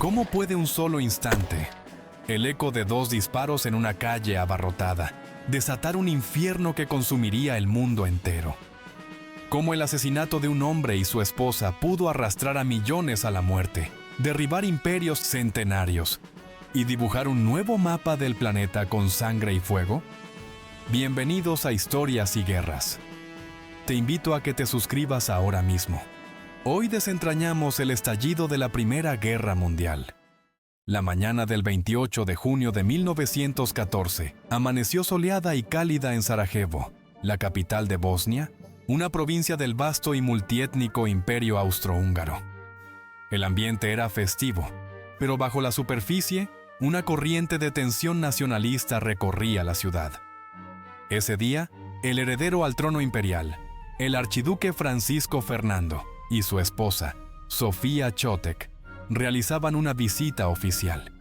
¿Cómo puede un solo instante, el eco de 2 disparos en una calle abarrotada, desatar un infierno que consumiría el mundo entero? ¿Cómo el asesinato de un hombre y su esposa pudo arrastrar a millones a la muerte, derribar imperios centenarios y dibujar un nuevo mapa del planeta con sangre y fuego? Bienvenidos a Historias y Guerras. Te invito a que te suscribas ahora mismo. Hoy desentrañamos el estallido de la Primera Guerra Mundial. La mañana del 28 de junio de 1914 amaneció soleada y cálida en Sarajevo, la capital de Bosnia, una provincia del vasto y multiétnico imperio austrohúngaro. El ambiente era festivo, pero bajo la superficie, una corriente de tensión nacionalista recorría la ciudad. Ese día, el heredero al trono imperial, el archiduque Francisco Fernando, y su esposa, Sofía Chotek, realizaban una visita oficial.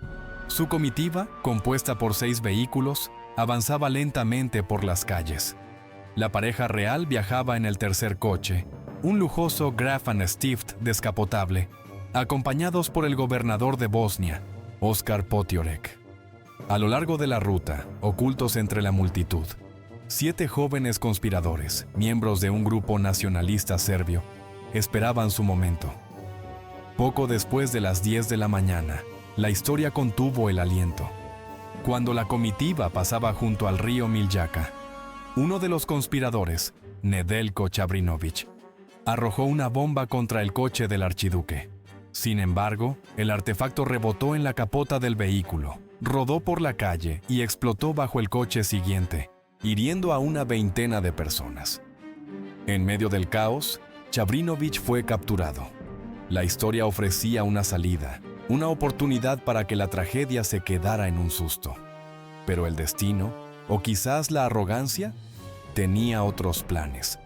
Su comitiva, compuesta por 6 vehículos, avanzaba lentamente por las calles. La pareja real viajaba en el tercer coche, un lujoso Graf and Stift descapotable, acompañados por el gobernador de Bosnia, Oskar Potiorek. A lo largo de la ruta, ocultos entre la multitud, 7 jóvenes conspiradores, miembros de un grupo nacionalista serbio, esperaban su momento. Poco después de las 10 de la mañana, la historia contuvo el aliento. Cuando la comitiva pasaba junto al río Miljacka, uno de los conspiradores, Nedeljko Čabrinović, arrojó una bomba contra el coche del archiduque. Sin embargo, el artefacto rebotó en la capota del vehículo, rodó por la calle y explotó bajo el coche siguiente, hiriendo a una veintena de personas. En medio del caos, Čabrinović fue capturado. La historia ofrecía una salida, una oportunidad para que la tragedia se quedara en un susto. Pero el destino, o quizás la arrogancia, tenía otros planes.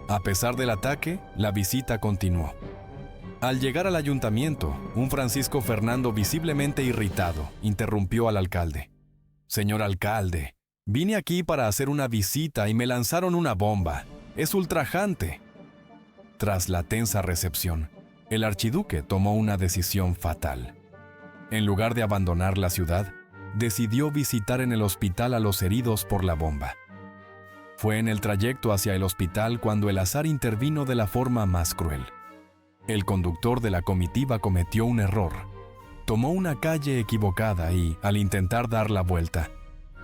A pesar del ataque, la visita continuó. Al llegar al ayuntamiento, un Francisco Fernando visiblemente irritado interrumpió al alcalde. «Señor alcalde, vine aquí para hacer una visita y me lanzaron una bomba. Es ultrajante». Tras la tensa recepción, el archiduque tomó una decisión fatal. En lugar de abandonar la ciudad, decidió visitar en el hospital a los heridos por la bomba. Fue en el trayecto hacia el hospital cuando el azar intervino de la forma más cruel. El conductor de la comitiva cometió un error. Tomó una calle equivocada y, al intentar dar la vuelta,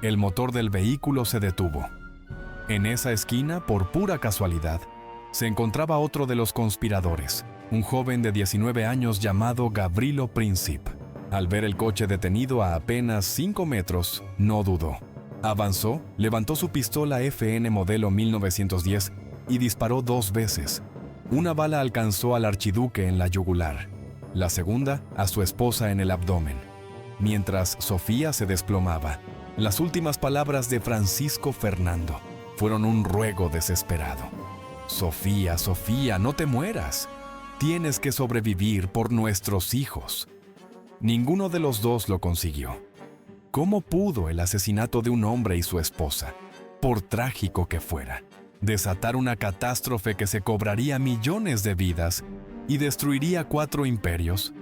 el motor del vehículo se detuvo. En esa esquina, por pura casualidad, se encontraba otro de los conspiradores, un joven de 19 años llamado Gavrilo Princip. Al ver el coche detenido a apenas 5 metros, no dudó. Avanzó, levantó su pistola FN modelo 1910 y disparó 2 veces. Una bala alcanzó al archiduque en la yugular, la segunda a su esposa en el abdomen. Mientras Sofía se desplomaba, las últimas palabras de Francisco Fernando fueron un ruego desesperado. «Sofía, Sofía, no te mueras. Tienes que sobrevivir por nuestros hijos». Ninguno de los dos lo consiguió. ¿Cómo pudo el asesinato de un hombre y su esposa, por trágico que fuera, desatar una catástrofe que se cobraría millones de vidas y destruiría 4 imperios?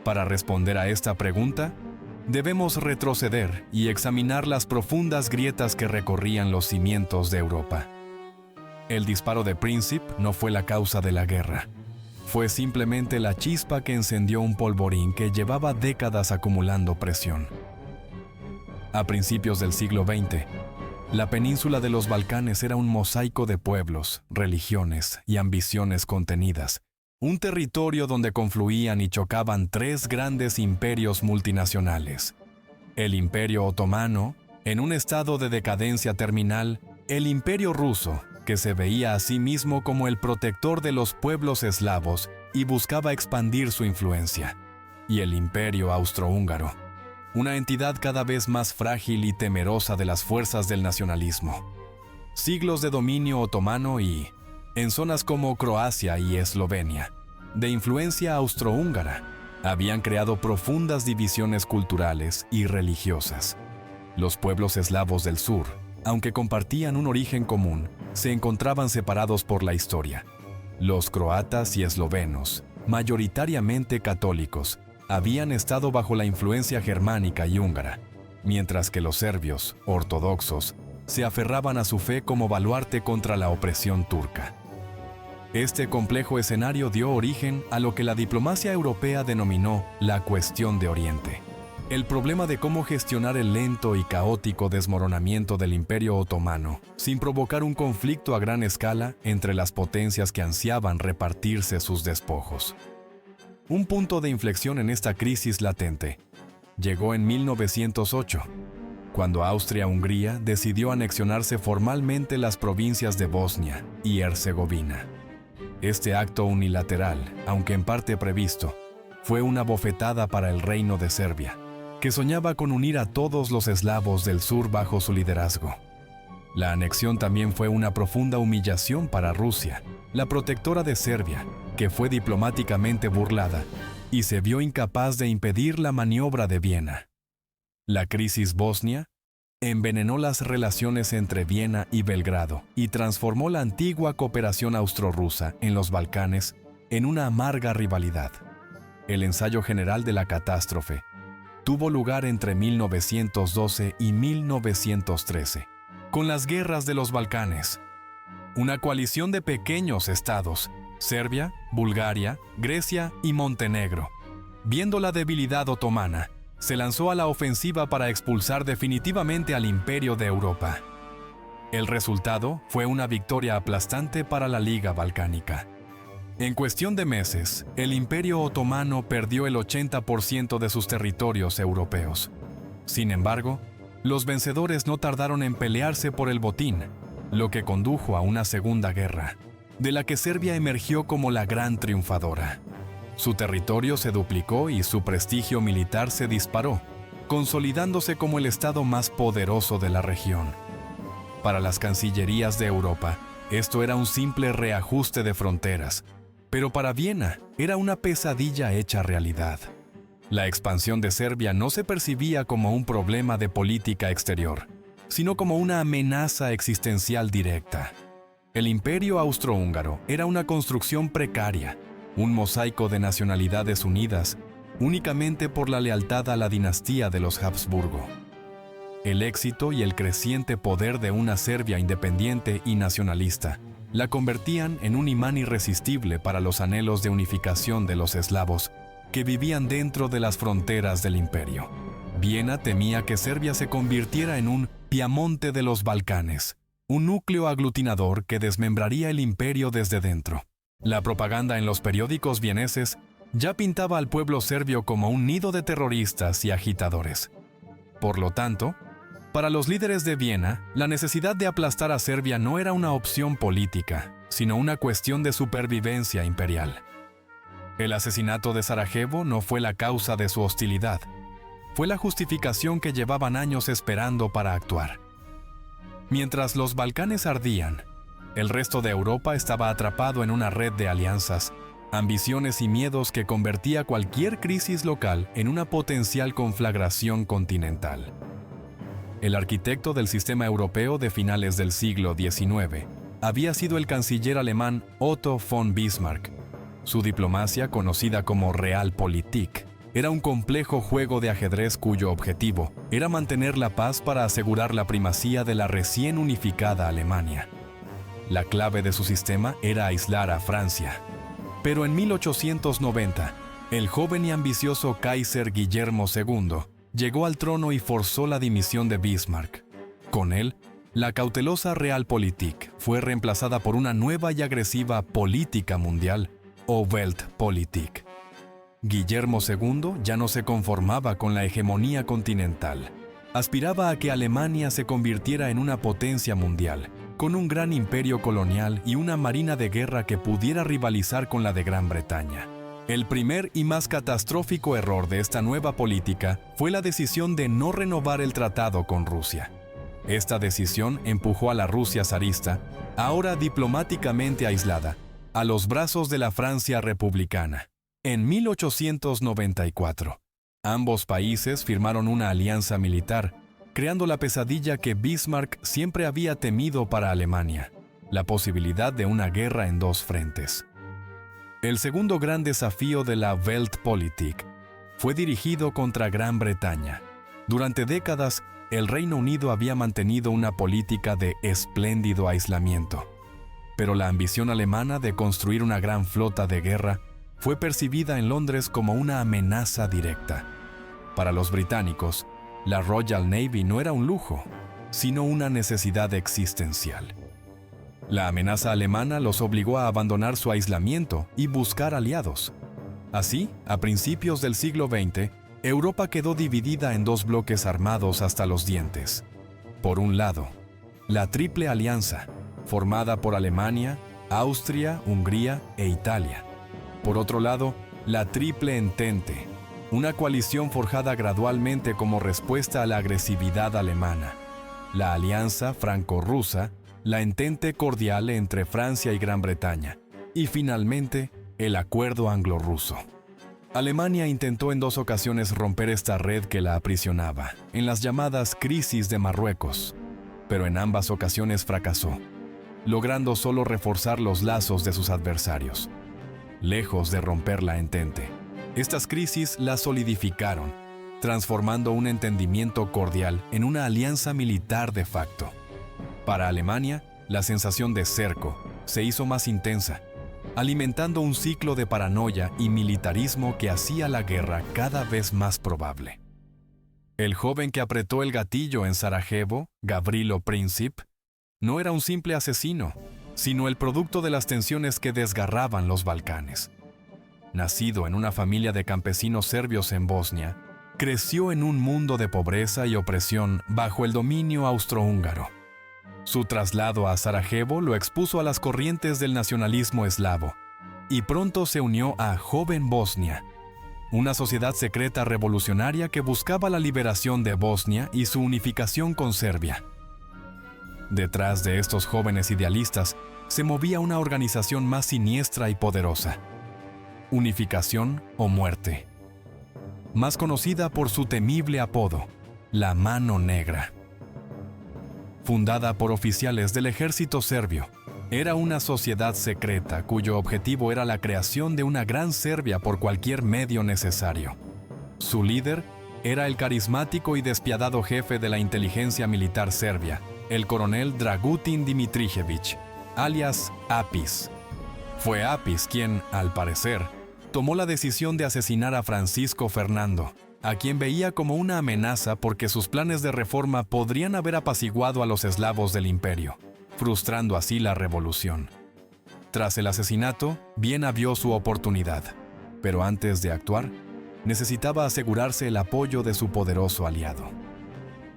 Para responder a esta pregunta, debemos retroceder y examinar las profundas grietas que recorrían los cimientos de Europa. El disparo de Princip no fue la causa de la guerra. Fue simplemente la chispa que encendió un polvorín que llevaba décadas acumulando presión. A principios del siglo XX, la península de los Balcanes era un mosaico de pueblos, religiones y ambiciones contenidas. Un territorio donde confluían y chocaban 3 grandes imperios multinacionales. El Imperio Otomano, en un estado de decadencia terminal, el Imperio Ruso, que se veía a sí mismo como el protector de los pueblos eslavos y buscaba expandir su influencia, y el Imperio Austrohúngaro, una entidad cada vez más frágil y temerosa de las fuerzas del nacionalismo. Siglos de dominio otomano y, en zonas como Croacia y Eslovenia, de influencia austrohúngara, habían creado profundas divisiones culturales y religiosas. Los pueblos eslavos del sur, aunque compartían un origen común, se encontraban separados por la historia. Los croatas y eslovenos, mayoritariamente católicos, habían estado bajo la influencia germánica y húngara, mientras que los serbios, ortodoxos, se aferraban a su fe como baluarte contra la opresión turca. Este complejo escenario dio origen a lo que la diplomacia europea denominó la cuestión de Oriente. El problema de cómo gestionar el lento y caótico desmoronamiento del Imperio Otomano, sin provocar un conflicto a gran escala entre las potencias que ansiaban repartirse sus despojos. Un punto de inflexión en esta crisis latente llegó en 1908, cuando Austria-Hungría decidió anexionarse formalmente las provincias de Bosnia y Herzegovina. Este acto unilateral, aunque en parte previsto, fue una bofetada para el Reino de Serbia, que soñaba con unir a todos los eslavos del sur bajo su liderazgo. La anexión también fue una profunda humillación para Rusia, la protectora de Serbia, que fue diplomáticamente burlada y se vio incapaz de impedir la maniobra de Viena. La crisis bosnia envenenó las relaciones entre Viena y Belgrado y transformó la antigua cooperación austro-rusa en los Balcanes en una amarga rivalidad. El ensayo general de la catástrofe tuvo lugar entre 1912 y 1913, con las guerras de los Balcanes. Una coalición de pequeños estados, Serbia, Bulgaria, Grecia y Montenegro, viendo la debilidad otomana, se lanzó a la ofensiva para expulsar definitivamente al Imperio de Europa. El resultado fue una victoria aplastante para la Liga Balcánica. En cuestión de meses, el Imperio Otomano perdió el 80% de sus territorios europeos. Sin embargo, los vencedores no tardaron en pelearse por el botín, lo que condujo a una segunda guerra, de la que Serbia emergió como la gran triunfadora. Su territorio se duplicó y su prestigio militar se disparó, consolidándose como el estado más poderoso de la región. Para las cancillerías de Europa, esto era un simple reajuste de fronteras, pero para Viena era una pesadilla hecha realidad. La expansión de Serbia no se percibía como un problema de política exterior, sino como una amenaza existencial directa. El Imperio Austrohúngaro era una construcción precaria, un mosaico de nacionalidades unidas únicamente por la lealtad a la dinastía de los Habsburgo. El éxito y el creciente poder de una Serbia independiente y nacionalista la convertían en un imán irresistible para los anhelos de unificación de los eslavos que vivían dentro de las fronteras del imperio. Viena temía que Serbia se convirtiera en un Piamonte de los Balcanes, un núcleo aglutinador que desmembraría el imperio desde dentro. La propaganda en los periódicos vieneses ya pintaba al pueblo serbio como un nido de terroristas y agitadores. Por lo tanto, para los líderes de Viena, la necesidad de aplastar a Serbia no era una opción política, sino una cuestión de supervivencia imperial. El asesinato de Sarajevo no fue la causa de su hostilidad, fue la justificación que llevaban años esperando para actuar. Mientras los Balcanes ardían, el resto de Europa estaba atrapado en una red de alianzas, ambiciones y miedos que convertía cualquier crisis local en una potencial conflagración continental. El arquitecto del sistema europeo de finales del siglo XIX había sido el canciller alemán Otto von Bismarck. Su diplomacia, conocida como Realpolitik, era un complejo juego de ajedrez cuyo objetivo era mantener la paz para asegurar la primacía de la recién unificada Alemania. La clave de su sistema era aislar a Francia. Pero en 1890, el joven y ambicioso Kaiser Guillermo II llegó al trono y forzó la dimisión de Bismarck. Con él, la cautelosa Realpolitik fue reemplazada por una nueva y agresiva política mundial, o Weltpolitik. Guillermo II ya no se conformaba con la hegemonía continental. Aspiraba a que Alemania se convirtiera en una potencia mundial, con un gran imperio colonial y una marina de guerra que pudiera rivalizar con la de Gran Bretaña. El primer y más catastrófico error de esta nueva política fue la decisión de no renovar el tratado con Rusia. Esta decisión empujó a la Rusia zarista, ahora diplomáticamente aislada, a los brazos de la Francia republicana. En 1894, ambos países firmaron una alianza militar, creando la pesadilla que Bismarck siempre había temido para Alemania, la posibilidad de una guerra en dos frentes. El segundo gran desafío de la Weltpolitik fue dirigido contra Gran Bretaña. Durante décadas, el Reino Unido había mantenido una política de espléndido aislamiento, pero la ambición alemana de construir una gran flota de guerra fue percibida en Londres como una amenaza directa. Para los británicos, la Royal Navy no era un lujo, sino una necesidad existencial. La amenaza alemana los obligó a abandonar su aislamiento y buscar aliados. Así, a principios del siglo XX, Europa quedó dividida en dos bloques armados hasta los dientes. Por un lado, la Triple Alianza, formada por Alemania, Austria, Hungría e Italia. Por otro lado, la Triple Entente, una coalición forjada gradualmente como respuesta a la agresividad alemana. La Alianza Franco-Rusa, la Entente Cordial entre Francia y Gran Bretaña, y finalmente, el Acuerdo Anglo-Ruso. Alemania intentó en dos ocasiones romper esta red que la aprisionaba, en las llamadas crisis de Marruecos, pero en ambas ocasiones fracasó, logrando solo reforzar los lazos de sus adversarios. Lejos de romper la Entente, estas crisis la solidificaron, transformando un entendimiento cordial en una alianza militar de facto. Para Alemania, la sensación de cerco se hizo más intensa, alimentando un ciclo de paranoia y militarismo que hacía la guerra cada vez más probable. El joven que apretó el gatillo en Sarajevo, Gavrilo Princip, no era un simple asesino, sino el producto de las tensiones que desgarraban los Balcanes. Nacido en una familia de campesinos serbios en Bosnia, creció en un mundo de pobreza y opresión bajo el dominio austrohúngaro. Su traslado a Sarajevo lo expuso a las corrientes del nacionalismo eslavo, y pronto se unió a Joven Bosnia, una sociedad secreta revolucionaria que buscaba la liberación de Bosnia y su unificación con Serbia. Detrás de estos jóvenes idealistas se movía una organización más siniestra y poderosa: Unificación o Muerte, más conocida por su temible apodo, la Mano Negra. Fundada por oficiales del ejército serbio, era una sociedad secreta cuyo objetivo era la creación de una gran Serbia por cualquier medio necesario. Su líder era el carismático y despiadado jefe de la inteligencia militar serbia, el coronel Dragutin Dimitrijević, alias Apis. Fue Apis quien, al parecer, tomó la decisión de asesinar a Francisco Fernando, a quien veía como una amenaza porque sus planes de reforma podrían haber apaciguado a los eslavos del imperio, frustrando así la revolución. Tras el asesinato, Viena vio su oportunidad, pero antes de actuar, necesitaba asegurarse el apoyo de su poderoso aliado.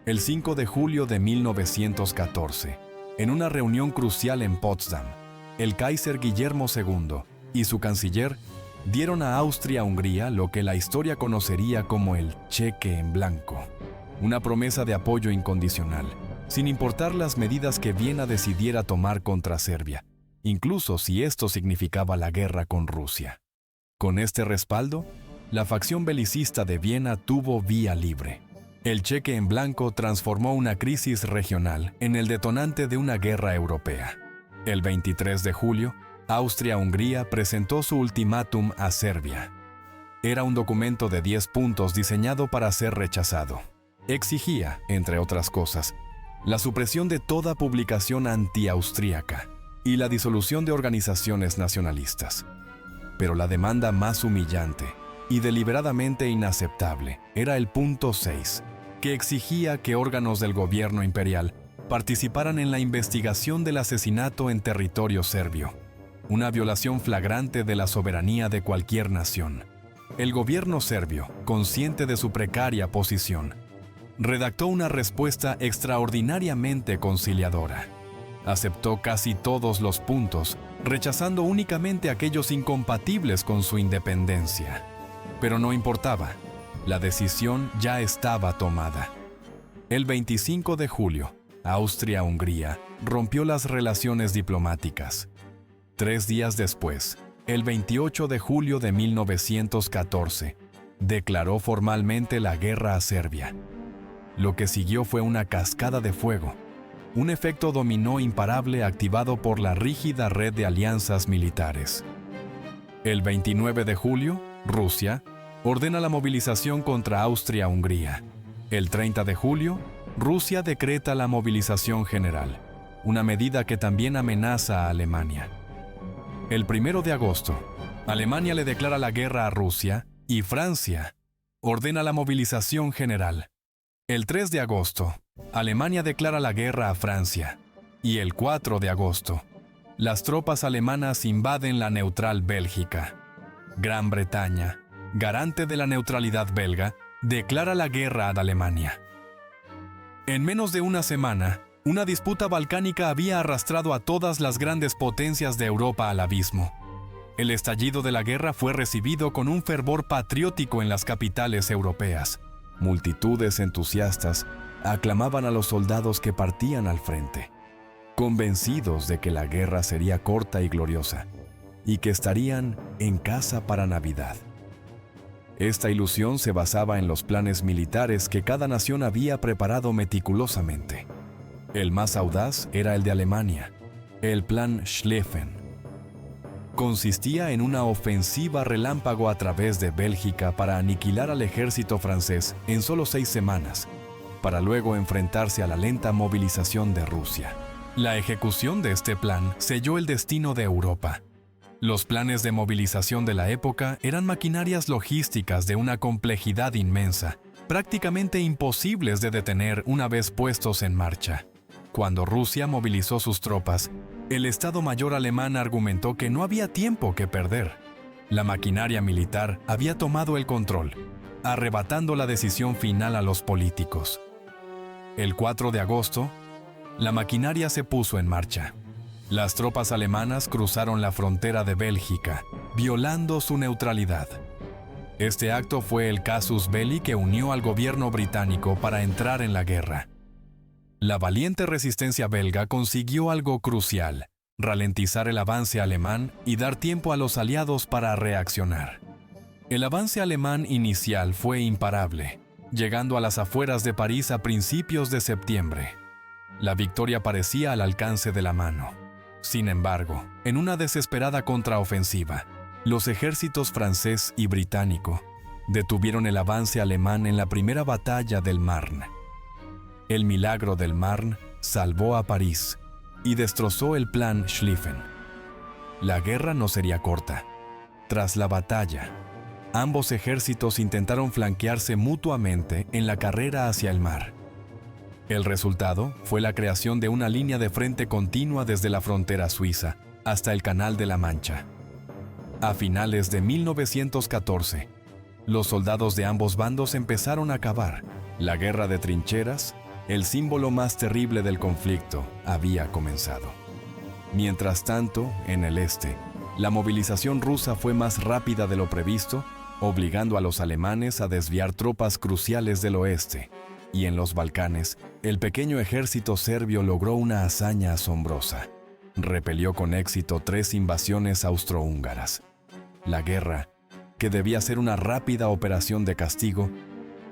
El 5 de julio de 1914, en una reunión crucial en Potsdam, el Kaiser Guillermo II y su canciller dieron a Austria-Hungría lo que la historia conocería como el cheque en blanco, una promesa de apoyo incondicional, sin importar las medidas que Viena decidiera tomar contra Serbia, incluso si esto significaba la guerra con Rusia. Con este respaldo, la facción belicista de Viena tuvo vía libre. El cheque en blanco transformó una crisis regional en el detonante de una guerra europea. El 23 de julio, Austria-Hungría presentó su ultimátum a Serbia. Era un documento de 10 puntos diseñado para ser rechazado. Exigía, entre otras cosas, la supresión de toda publicación anti-austríaca y la disolución de organizaciones nacionalistas. Pero la demanda más humillante y deliberadamente inaceptable era el punto 6, que exigía que órganos del gobierno imperial participaran en la investigación del asesinato en territorio serbio, una violación flagrante de la soberanía de cualquier nación. El gobierno serbio, consciente de su precaria posición, redactó una respuesta extraordinariamente conciliadora. Aceptó casi todos los puntos, rechazando únicamente aquellos incompatibles con su independencia. Pero no importaba, la decisión ya estaba tomada. El 25 de julio, Austria-Hungría rompió las relaciones diplomáticas. 3 días después, el 28 de julio de 1914, declaró formalmente la guerra a Serbia. Lo que siguió fue una cascada de fuego, un efecto dominó imparable activado por la rígida red de alianzas militares. El 29 de julio, Rusia, ordena la movilización contra Austria-Hungría. El 30 de julio, Rusia decreta la movilización general, una medida que también amenaza a Alemania. El 1 de agosto, Alemania le declara la guerra a Rusia y Francia ordena la movilización general. El 3 de agosto, Alemania declara la guerra a Francia y el 4 de agosto, las tropas alemanas invaden la neutral Bélgica. Gran Bretaña, garante de la neutralidad belga, declara la guerra a Alemania. En menos de una semana, una disputa balcánica había arrastrado a todas las grandes potencias de Europa al abismo. El estallido de la guerra fue recibido con un fervor patriótico en las capitales europeas. Multitudes entusiastas aclamaban a los soldados que partían al frente, convencidos de que la guerra sería corta y gloriosa, y que estarían en casa para Navidad. Esta ilusión se basaba en los planes militares que cada nación había preparado meticulosamente. El más audaz era el de Alemania, el Plan Schlieffen. Consistía en una ofensiva relámpago a través de Bélgica para aniquilar al ejército francés en solo 6 semanas, para luego enfrentarse a la lenta movilización de Rusia. La ejecución de este plan selló el destino de Europa. Los planes de movilización de la época eran maquinarias logísticas de una complejidad inmensa, prácticamente imposibles de detener una vez puestos en marcha. Cuando Rusia movilizó sus tropas, el Estado Mayor alemán argumentó que no había tiempo que perder. La maquinaria militar había tomado el control, arrebatando la decisión final a los políticos. El 4 de agosto, la maquinaria se puso en marcha. Las tropas alemanas cruzaron la frontera de Bélgica, violando su neutralidad. Este acto fue el casus belli que unió al gobierno británico para entrar en la guerra. La valiente resistencia belga consiguió algo crucial: ralentizar el avance alemán y dar tiempo a los aliados para reaccionar. El avance alemán inicial fue imparable, llegando a las afueras de París a principios de septiembre. La victoria parecía al alcance de la mano. Sin embargo, en una desesperada contraofensiva, los ejércitos francés y británico detuvieron el avance alemán en la primera batalla del Marne. El milagro del Marne salvó a París y destrozó el plan Schlieffen. La guerra no sería corta. Tras la batalla, ambos ejércitos intentaron flanquearse mutuamente en la carrera hacia el mar. El resultado fue la creación de una línea de frente continua desde la frontera suiza hasta el Canal de la Mancha. A finales de 1914, los soldados de ambos bandos empezaron a cavar. La guerra de trincheras, el símbolo más terrible del conflicto, había comenzado. Mientras tanto, en el este, la movilización rusa fue más rápida de lo previsto, obligando a los alemanes a desviar tropas cruciales del oeste. Y en los Balcanes, el pequeño ejército serbio logró una hazaña asombrosa. Repelió con éxito 3 invasiones austrohúngaras. La guerra, que debía ser una rápida operación de castigo,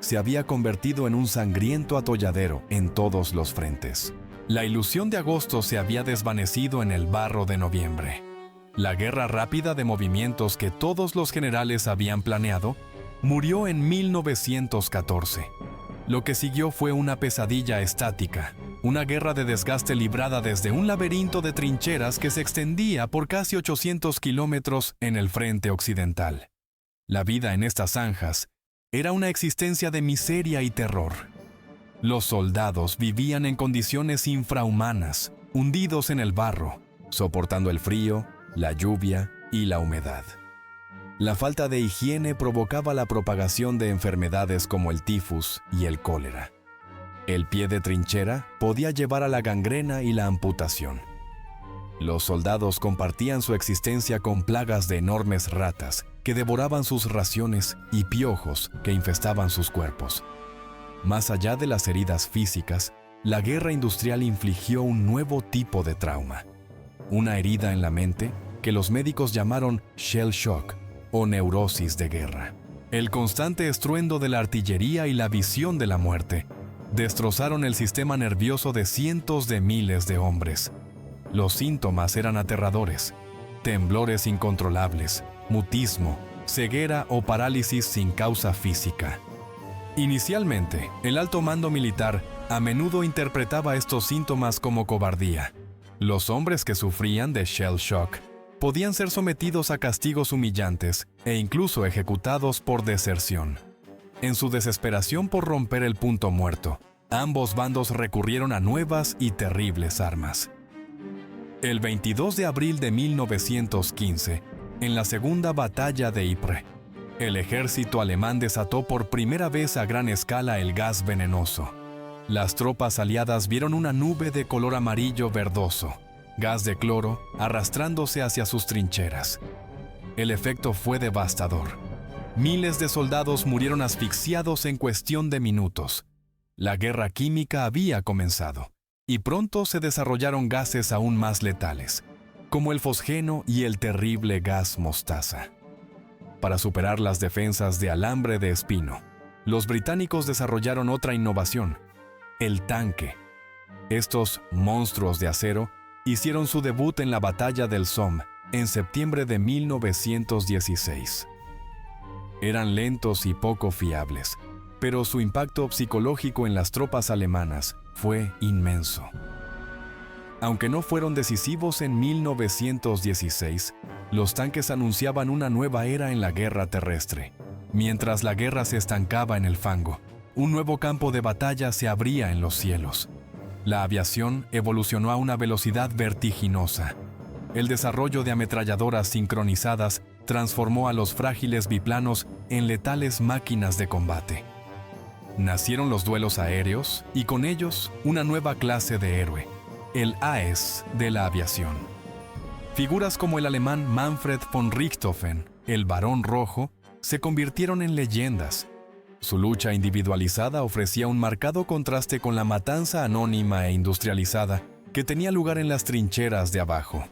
se había convertido en un sangriento atolladero en todos los frentes. La ilusión de agosto se había desvanecido en el barro de noviembre. La guerra rápida de movimientos que todos los generales habían planeado murió en 1914. Lo que siguió fue una pesadilla estática, una guerra de desgaste librada desde un laberinto de trincheras que se extendía por casi 800 kilómetros en el frente occidental. La vida en estas zanjas era una existencia de miseria y terror. Los soldados vivían en condiciones infrahumanas, hundidos en el barro, soportando el frío, la lluvia y la humedad. La falta de higiene provocaba la propagación de enfermedades como el tifus y el cólera. El pie de trinchera podía llevar a la gangrena y la amputación. Los soldados compartían su existencia con plagas de enormes ratas que devoraban sus raciones y piojos que infestaban sus cuerpos. Más allá de las heridas físicas, la guerra industrial infligió un nuevo tipo de trauma. Una herida en la mente que los médicos llamaron shell shock o neurosis de guerra. El constante estruendo de la artillería y la visión de la muerte destrozaron el sistema nervioso de cientos de miles de hombres. Los síntomas eran aterradores: temblores incontrolables, mutismo, ceguera o parálisis sin causa física. Inicialmente, el alto mando militar a menudo interpretaba estos síntomas como cobardía. Los hombres que sufrían de shell shock podían ser sometidos a castigos humillantes e incluso ejecutados por deserción. En su desesperación por romper el punto muerto, ambos bandos recurrieron a nuevas y terribles armas. El 22 de abril de 1915, en la Segunda Batalla de Ypres, el ejército alemán desató por primera vez a gran escala el gas venenoso. Las tropas aliadas vieron una nube de color amarillo verdoso, gas de cloro, arrastrándose hacia sus trincheras. El efecto fue devastador. Miles de soldados murieron asfixiados en cuestión de minutos. La guerra química había comenzado, y pronto se desarrollaron gases aún más letales, como el fosgeno y el terrible gas mostaza. Para superar las defensas de alambre de espino, los británicos desarrollaron otra innovación: el tanque. Estos monstruos de acero hicieron su debut en la batalla del Somme en septiembre de 1916. Eran lentos y poco fiables, pero su impacto psicológico en las tropas alemanas fue inmenso. Aunque no fueron decisivos en 1916, los tanques anunciaban una nueva era en la guerra terrestre. Mientras la guerra se estancaba en el fango, un nuevo campo de batalla se abría en los cielos. La aviación evolucionó a una velocidad vertiginosa. El desarrollo de ametralladoras sincronizadas transformó a los frágiles biplanos en letales máquinas de combate. Nacieron los duelos aéreos y con ellos una nueva clase de héroe, el Aes de la aviación. Figuras como el alemán Manfred von Richthofen, el Barón Rojo, se convirtieron en leyendas. Su lucha individualizada ofrecía un marcado contraste con la matanza anónima e industrializada que tenía lugar en las trincheras de abajo.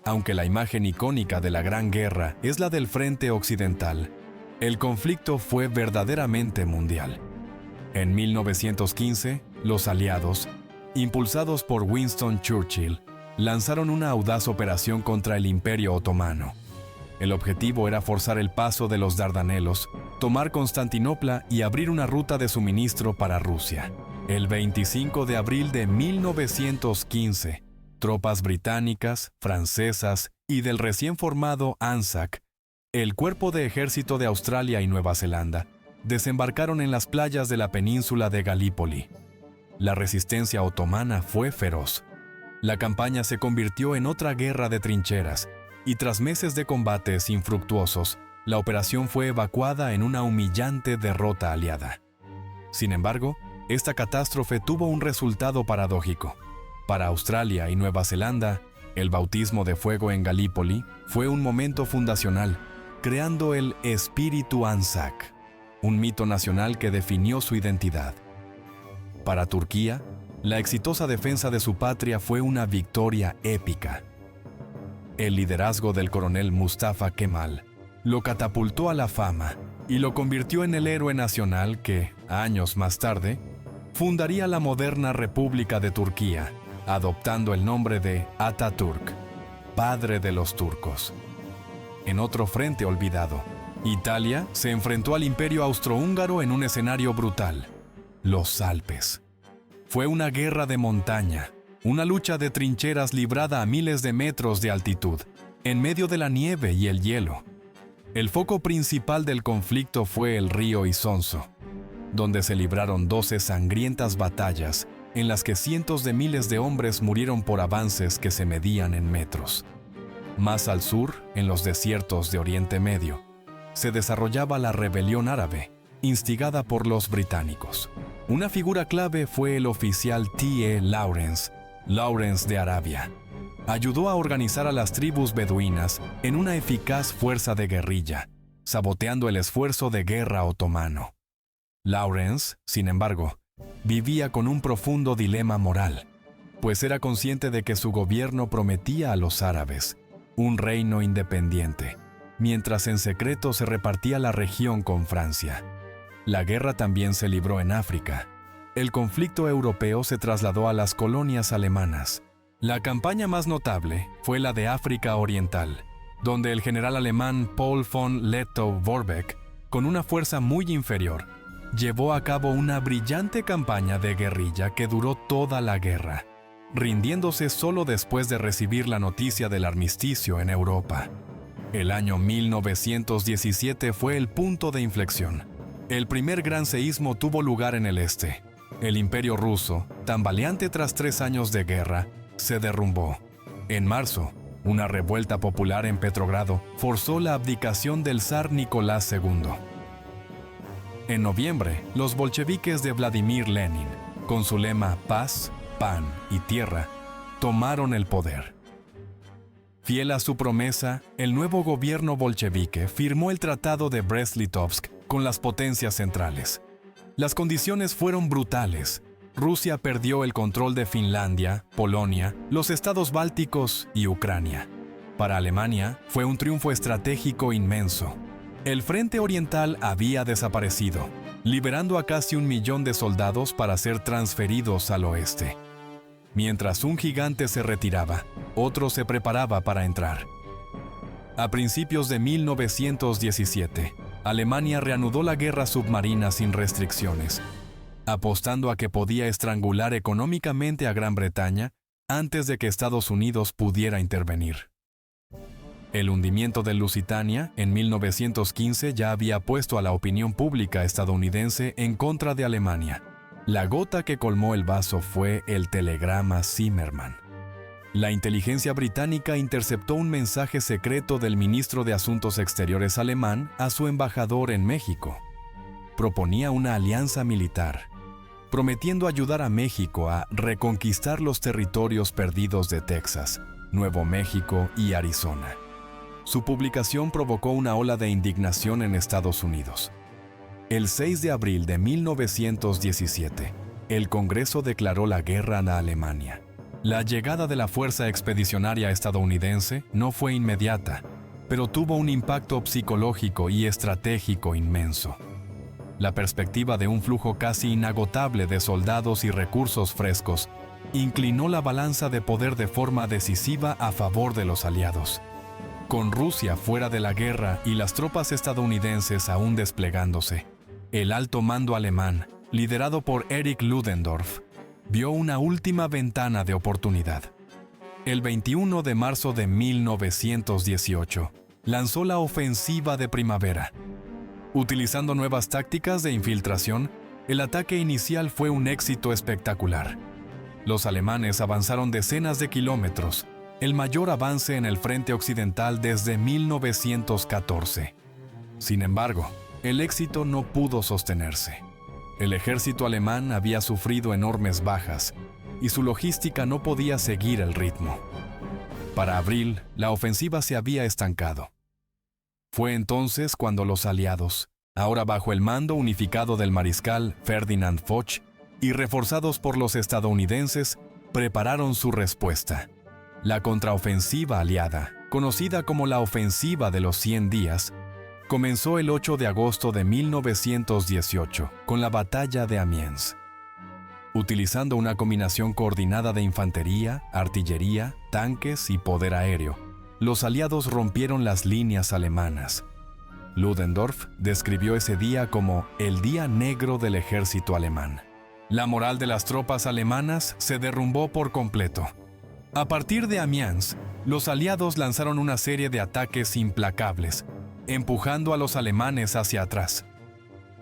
Aunque la imagen icónica de la Gran Guerra es la del frente occidental, el conflicto fue verdaderamente mundial. En 1915, los aliados, impulsados por Winston Churchill, lanzaron una audaz operación contra el Imperio Otomano. El objetivo era forzar el paso de los Dardanelos, tomar Constantinopla y abrir una ruta de suministro para Rusia. El 25 de abril de 1915, tropas británicas, francesas y del recién formado ANZAC, el Cuerpo de Ejército de Australia y Nueva Zelanda, desembarcaron en las playas de la península de Galípoli. La resistencia otomana fue feroz. La campaña se convirtió en otra guerra de trincheras, y tras meses de combates infructuosos, la operación fue evacuada en una humillante derrota aliada. Sin embargo, esta catástrofe tuvo un resultado paradójico. Para Australia y Nueva Zelanda, el bautismo de fuego en Galípoli fue un momento fundacional, creando el espíritu ANZAC, un mito nacional que definió su identidad. Para Turquía, la exitosa defensa de su patria fue una victoria épica. El liderazgo del coronel Mustafa Kemal lo catapultó a la fama y lo convirtió en el héroe nacional que, años más tarde, fundaría la moderna República de Turquía, adoptando el nombre de Atatürk, padre de los turcos. En otro frente olvidado, Italia se enfrentó al Imperio Austrohúngaro en un escenario brutal: los Alpes. Fue una guerra de montaña, una lucha de trincheras librada a miles de metros de altitud, en medio de la nieve y el hielo. El foco principal del conflicto fue el río Isonzo, donde se libraron 12 sangrientas batallas en las que cientos de miles de hombres murieron por avances que se medían en metros. Más al sur, en los desiertos de Oriente Medio, se desarrollaba la rebelión árabe, instigada por los británicos. Una figura clave fue el oficial T.E. Lawrence de Arabia. Ayudó a organizar a las tribus beduinas en una eficaz fuerza de guerrilla, saboteando el esfuerzo de guerra otomano. Lawrence, sin embargo, vivía con un profundo dilema moral, pues era consciente de que su gobierno prometía a los árabes un reino independiente, mientras en secreto se repartía la región con Francia. La guerra también se libró en África. El conflicto europeo se trasladó a las colonias alemanas. La campaña más notable fue la de África Oriental, donde el general alemán Paul von Lettow-Vorbeck, con una fuerza muy inferior, llevó a cabo una brillante campaña de guerrilla que duró toda la guerra, rindiéndose solo después de recibir la noticia del armisticio en Europa. El año 1917 fue el punto de inflexión. El primer gran seísmo tuvo lugar en el este. El Imperio ruso, tambaleante tras 3 años de guerra, se derrumbó. En marzo, una revuelta popular en Petrogrado forzó la abdicación del zar Nicolás II. En noviembre, los bolcheviques de Vladimir Lenin, con su lema paz, pan y tierra, tomaron el poder. Fiel a su promesa, el nuevo gobierno bolchevique firmó el Tratado de Brest-Litovsk con las potencias centrales. Las condiciones fueron brutales. Rusia perdió el control de Finlandia, Polonia, los estados bálticos y Ucrania. Para Alemania, fue un triunfo estratégico inmenso. El frente oriental había desaparecido, liberando a casi 1 millón de soldados para ser transferidos al oeste. Mientras un gigante se retiraba, otro se preparaba para entrar. A principios de 1917, Alemania reanudó la guerra submarina sin restricciones, apostando a que podía estrangular económicamente a Gran Bretaña antes de que Estados Unidos pudiera intervenir. El hundimiento del Lusitania en 1915 ya había puesto a la opinión pública estadounidense en contra de Alemania. La gota que colmó el vaso fue el telegrama Zimmermann. La inteligencia británica interceptó un mensaje secreto del ministro de Asuntos Exteriores alemán a su embajador en México. Proponía una alianza militar, prometiendo ayudar a México a reconquistar los territorios perdidos de Texas, Nuevo México y Arizona. Su publicación provocó una ola de indignación en Estados Unidos. El 6 de abril de 1917, el Congreso declaró la guerra a Alemania. La llegada de la fuerza expedicionaria estadounidense no fue inmediata, pero tuvo un impacto psicológico y estratégico inmenso. La perspectiva de un flujo casi inagotable de soldados y recursos frescos inclinó la balanza de poder de forma decisiva a favor de los aliados. Con Rusia fuera de la guerra y las tropas estadounidenses aún desplegándose, el alto mando alemán, liderado por Erich Ludendorff, vio una última ventana de oportunidad. El 21 de marzo de 1918, lanzó la ofensiva de primavera. Utilizando nuevas tácticas de infiltración, el ataque inicial fue un éxito espectacular. Los alemanes avanzaron decenas de kilómetros, el mayor avance en el frente occidental desde 1914. Sin embargo, el éxito no pudo sostenerse. El ejército alemán había sufrido enormes bajas y su logística no podía seguir el ritmo. Para abril, la ofensiva se había estancado. Fue entonces cuando los aliados, ahora bajo el mando unificado del mariscal Ferdinand Foch y reforzados por los estadounidenses, prepararon su respuesta. La contraofensiva aliada, conocida como la Ofensiva de los 100 días, comenzó el 8 de agosto de 1918 con la Batalla de Amiens. Utilizando una combinación coordinada de infantería, artillería, tanques y poder aéreo, los aliados rompieron las líneas alemanas. Ludendorff describió ese día como el día negro del ejército alemán. La moral de las tropas alemanas se derrumbó por completo. A partir de Amiens, los aliados lanzaron una serie de ataques implacables, empujando a los alemanes hacia atrás.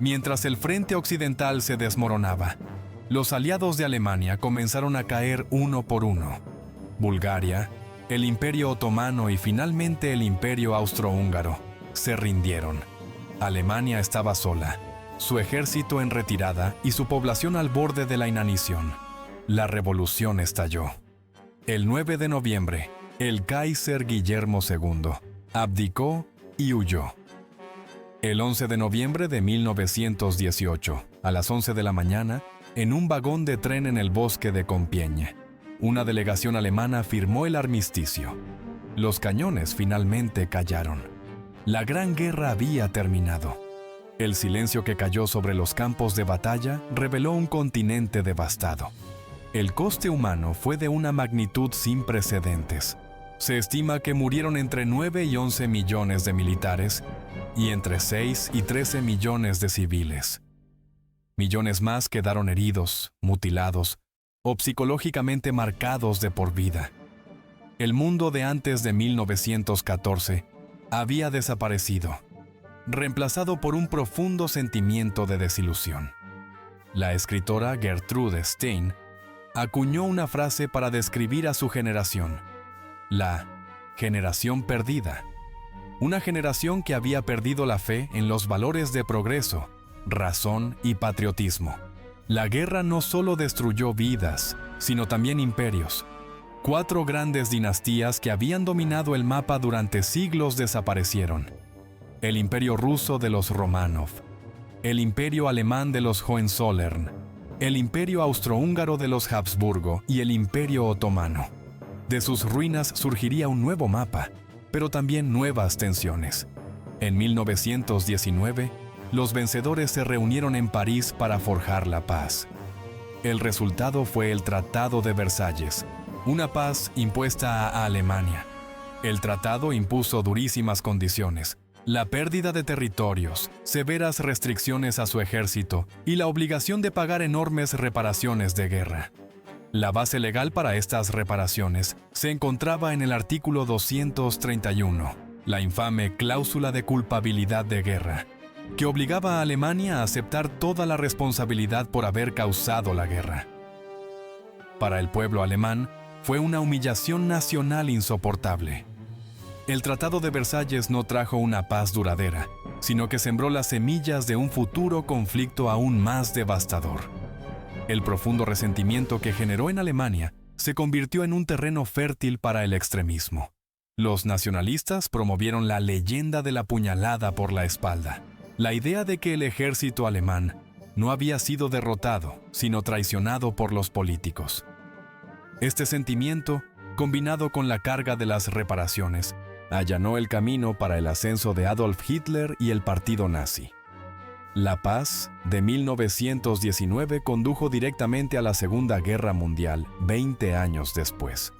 Mientras el frente occidental se desmoronaba, los aliados de Alemania comenzaron a caer uno por uno. Bulgaria, el Imperio Otomano y finalmente el Imperio Austrohúngaro se rindieron. Alemania estaba sola, su ejército en retirada y su población al borde de la inanición. La revolución estalló. El 9 de noviembre, el Kaiser Guillermo II abdicó y huyó. El 11 de noviembre de 1918, a las 11 de la mañana, en un vagón de tren en el bosque de Compiègne, una delegación alemana firmó el armisticio. Los cañones finalmente callaron. La Gran Guerra había terminado. El silencio que cayó sobre los campos de batalla reveló un continente devastado. El coste humano fue de una magnitud sin precedentes. Se estima que murieron entre 9 y 11 millones de militares y entre 6 y 13 millones de civiles. Millones más quedaron heridos, mutilados o psicológicamente marcados de por vida. El mundo de antes de 1914 había desaparecido, reemplazado por un profundo sentimiento de desilusión. La escritora Gertrude Stein acuñó una frase para describir a su generación: la generación perdida. Una generación que había perdido la fe en los valores de progreso, razón y patriotismo. La guerra no solo destruyó vidas, sino también imperios. 4 grandes dinastías que habían dominado el mapa durante siglos desaparecieron. El imperio ruso de los Románov, el imperio alemán de los Hohenzollern, el imperio austrohúngaro de los Habsburgo y el imperio otomano. De sus ruinas surgiría un nuevo mapa, pero también nuevas tensiones. En 1919, los vencedores se reunieron en París para forjar la paz. El resultado fue el Tratado de Versalles, una paz impuesta a Alemania. El tratado impuso durísimas condiciones: la pérdida de territorios, severas restricciones a su ejército y la obligación de pagar enormes reparaciones de guerra. La base legal para estas reparaciones se encontraba en el artículo 231, la infame cláusula de culpabilidad de guerra, que obligaba a Alemania a aceptar toda la responsabilidad por haber causado la guerra. Para el pueblo alemán, fue una humillación nacional insoportable. El Tratado de Versalles no trajo una paz duradera, sino que sembró las semillas de un futuro conflicto aún más devastador. El profundo resentimiento que generó en Alemania se convirtió en un terreno fértil para el extremismo. Los nacionalistas promovieron la leyenda de la puñalada por la espalda, la idea de que el ejército alemán no había sido derrotado, sino traicionado por los políticos. Este sentimiento, combinado con la carga de las reparaciones, allanó el camino para el ascenso de Adolf Hitler y el partido nazi. La paz de 1919 condujo directamente a la Segunda Guerra Mundial 20 años después.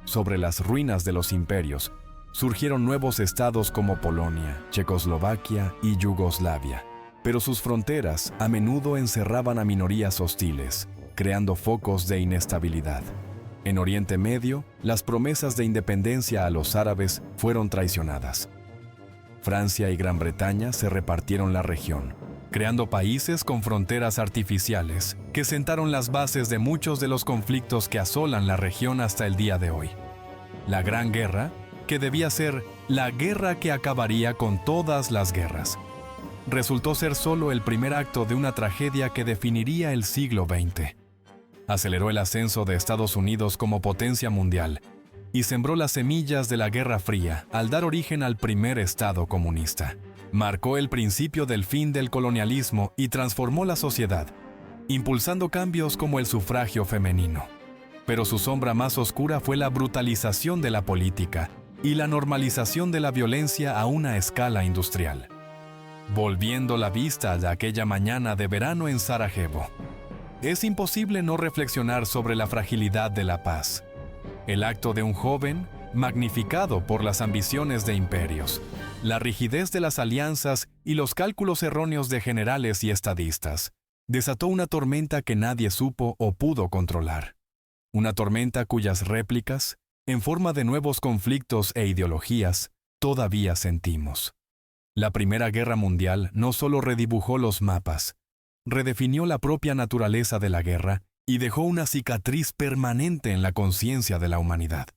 Sobre las ruinas de los imperios, surgieron nuevos estados como Polonia, Checoslovaquia y Yugoslavia, pero sus fronteras a menudo encerraban a minorías hostiles, creando focos de inestabilidad. En Oriente Medio, las promesas de independencia a los árabes fueron traicionadas. Francia y Gran Bretaña se repartieron la región, creando países con fronteras artificiales que sentaron las bases de muchos de los conflictos que asolan la región hasta el día de hoy. La Gran Guerra, que debía ser la guerra que acabaría con todas las guerras, resultó ser solo el primer acto de una tragedia que definiría el siglo XX. Aceleró el ascenso de Estados Unidos como potencia mundial y sembró las semillas de la Guerra Fría al dar origen al primer Estado comunista. Marcó el principio del fin del colonialismo y transformó la sociedad, impulsando cambios como el sufragio femenino. Pero su sombra más oscura fue la brutalización de la política y la normalización de la violencia a una escala industrial. Volviendo la vista de aquella mañana de verano en Sarajevo, es imposible no reflexionar sobre la fragilidad de la paz. El acto de un joven, magnificado por las ambiciones de imperios, la rigidez de las alianzas y los cálculos erróneos de generales y estadistas, desató una tormenta que nadie supo o pudo controlar. Una tormenta cuyas réplicas, en forma de nuevos conflictos e ideologías, todavía sentimos. La Primera Guerra Mundial no solo redibujó los mapas, redefinió la propia naturaleza de la guerra y dejó una cicatriz permanente en la conciencia de la humanidad.